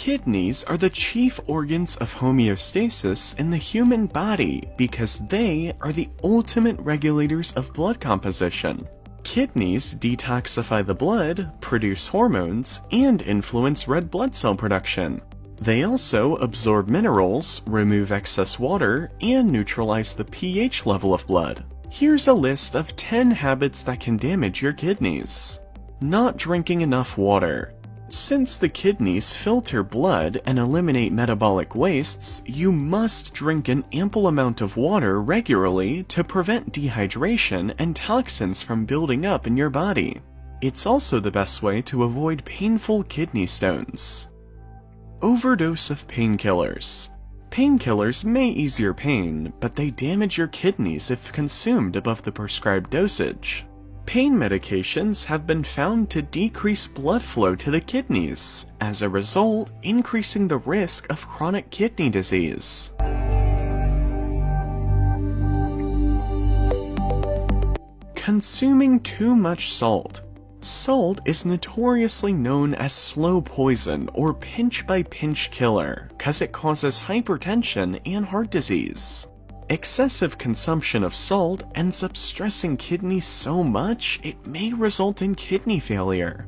Kidneys are the chief organs of homeostasis in the human body because they are the ultimate regulators of blood composition. Kidneys detoxify the blood, produce hormones, and influence red blood cell production. They also absorb minerals, remove excess water, and neutralize the pH level of blood. Here's a list of 10 habits that can damage your kidneys. Not drinking enough water. Since the kidneys filter blood and eliminate metabolic wastes, you must drink an ample amount of water regularly to prevent dehydration and toxins from building up in your body. It's also the best way to avoid painful kidney stones. Overdose of painkillers. Painkillers may ease your pain, but they damage your kidneys if consumed above the prescribed dosage. Pain medications have been found to decrease blood flow to the kidneys, as a result, increasing the risk of chronic kidney disease. Consuming too much salt. Salt is notoriously known as slow poison or pinch-by-pinch killer, cause it causes hypertension and heart disease. Excessive consumption of salt ends up stressing kidneys so much it may result in kidney failure.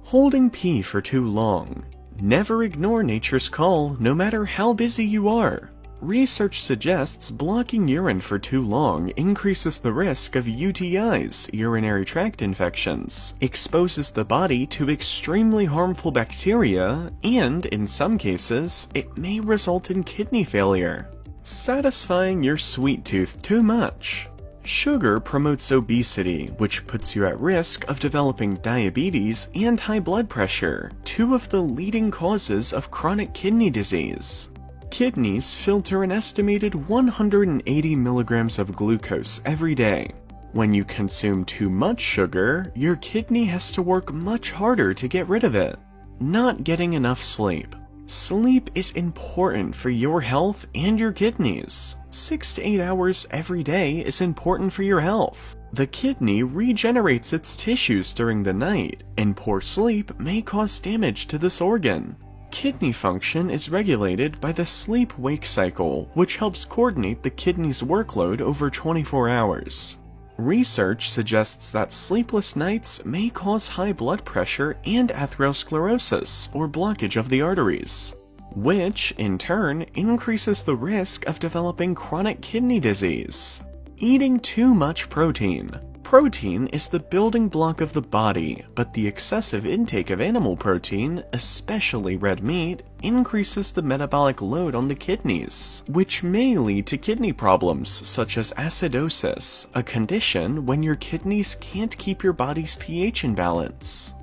Holding pee for too long. Never ignore nature's call, no matter how busy you are. Research suggests blocking urine for too long increases the risk of UTIs, urinary tract infections, exposes the body to extremely harmful bacteria, and, in some cases, it may result in kidney failure. Satisfying your sweet tooth too much. Sugar promotes obesity, which puts you at risk of developing diabetes and high blood pressure, two of the leading causes of chronic kidney disease. Kidneys filter an estimated 180 milligrams of glucose every day. When you consume too much sugar, your kidney has to work much harder to get rid of it. Not getting enough sleep. Sleep is important for your health and your kidneys. 6 to 8 hours every day is important for your health. The kidney regenerates its tissues during the night, and poor sleep may cause damage to this organ. Kidney function is regulated by the sleep-wake cycle, which helps coordinate the kidney's workload over 24 hours. Research suggests that sleepless nights may cause high blood pressure and atherosclerosis, or blockage of the arteries, which, in turn, increases the risk of developing chronic kidney disease. Eating too much protein. Protein is the building block of the body, but the excessive intake of animal protein, especially red meat, increases the metabolic load on the kidneys, which may lead to kidney problems such as acidosis, a condition when your kidneys can't keep your body's pH in balance.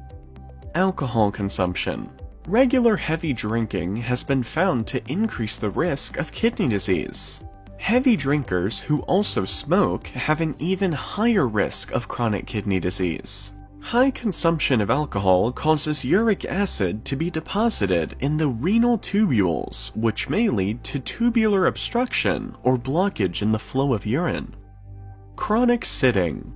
Alcohol consumption. Regular heavy drinking has been found to increase the risk of kidney disease. Heavy drinkers who also smoke have an even higher risk of chronic kidney disease. High consumption of alcohol causes uric acid to be deposited in the renal tubules, which may lead to tubular obstruction or blockage in the flow of urine. Chronic sitting.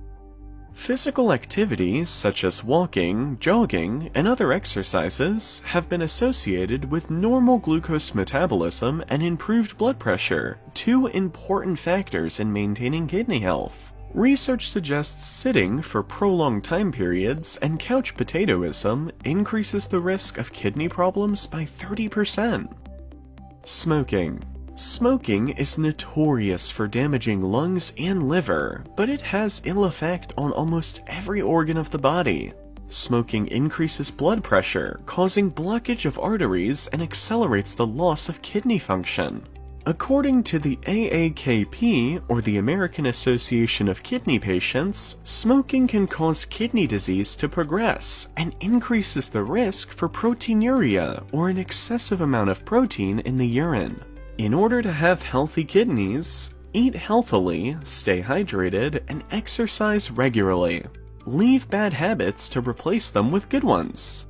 Physical activities such as walking, jogging, and other exercises have been associated with normal glucose metabolism and improved blood pressure, two important factors in maintaining kidney health. Research suggests sitting for prolonged time periods and couch potatoism increases the risk of kidney problems by 30%. Smoking. Smoking is notorious for damaging lungs and liver, but it has ill effect on almost every organ of the body. Smoking increases blood pressure, causing blockage of arteries and accelerates the loss of kidney function. According to the AAKP, or the American Association of Kidney Patients, smoking can cause kidney disease to progress and increases the risk for proteinuria, or an excessive amount of protein in the urine. In order to have healthy kidneys, eat healthily, stay hydrated, and exercise regularly. Leave bad habits to replace them with good ones.